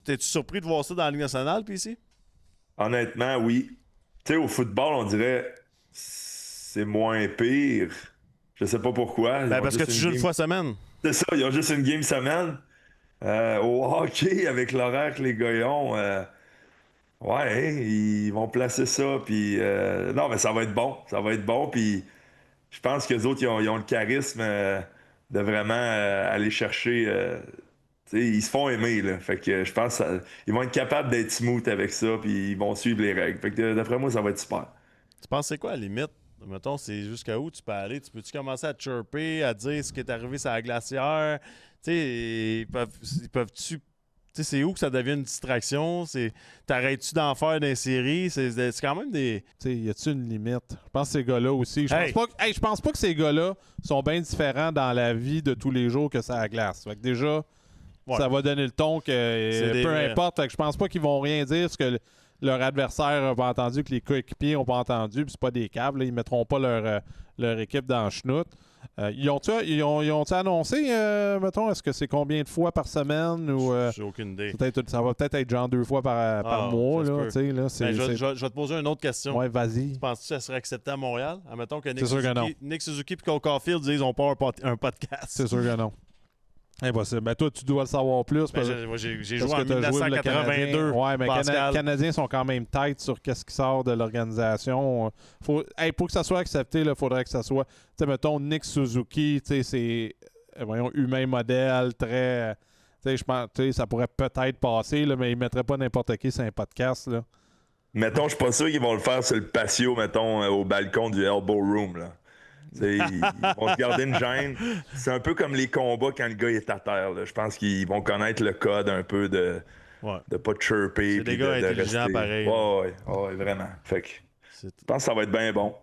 T'es-tu surpris de voir ça dans la Ligue nationale, puis ici? Honnêtement, oui. Tu sais, au football, on dirait c'est moins pire. Je sais pas pourquoi. Ils Ben, ont parce que juste tu une joues une game. fois semaine. C'est ça, ils ont juste une game semaine. Au hockey, avec l'horaire que les gars ont, ouais, hein, ils vont placer ça. Puis, non, mais ça va être bon. Ça va être bon. Puis, je pense que les autres, ils ont le charisme de vraiment aller chercher. Tu sais, ils se font aimer, là. Fait que je pense qu'ils vont être capables d'être smooth avec ça. Puis, ils vont suivre les règles. Fait que d'après moi, ça va être super. Tu penses c'est quoi la limite? Mettons, c'est jusqu'à où tu peux aller? Tu peux-tu commencer à te chirper, à dire ce qui est arrivé sur la glacière? Tu sais, ils peuvent-tu. Tu sais, c'est où que ça devient une distraction? T'arrêtes-tu d'en faire des séries? C'est quand même des. Tu sais, y a-tu une limite? Je pense que ces gars-là aussi. Hey! Je pense pas que ces gars-là sont bien différents dans la vie de tous les jours que ça la glace. Fait que déjà, Ouais. ça va donner le ton que des peu vrais. importe. Fait que je pense pas qu'ils vont rien dire ce que leur adversaire n'a pas entendu, que les coéquipiers n'ont pas entendu, puis c'est pas des câbles. Là. Ils mettront pas leur équipe dans le chenoute. Ils ont-tu annoncé, mettons, est-ce que c'est combien de fois par semaine ou J'ai aucune idée. ça va peut-être être genre 2 fois par mois. ça se Là, peut. tu sais, là, Ben, je vais te poser une autre question. Ouais, vas-y. Penses-tu que ça serait accepté à Montréal? Admettons que C'est sûr que non. Nick Suzuki et Cole Caulfield disent on part un podcast. C'est sûr que non. Impossible. Ben toi, tu dois le savoir plus. Ben, parce j'ai parce joué en que t'as joué pour le 1982. Ouais, mais Pascal. les Canadiens sont quand même têtes sur qu'est-ce qui sort de l'organisation. Pour que ça soit accepté, il faudrait que ça soit. Tu sais, mettons, Nick Suzuki, tu sais, c'est. Voyons, humain modèle, très. Tu sais, je pense, tu sais, ça pourrait peut-être passer, là, mais ils ne mettraient pas n'importe qui sur un podcast, là. Mettons, je suis pas sûr qu'ils vont le faire sur le patio, mettons, au balcon du Elbow Room, là. Ils vont se garder une gêne. C'est un peu comme les combats quand le gars est à terre, là. Je pense qu'ils vont connaître le code un peu de pas chirper. C'est des puis gars de intelligents rester. pareil. Ouais, vraiment. Fait que je pense que ça va être bien bon.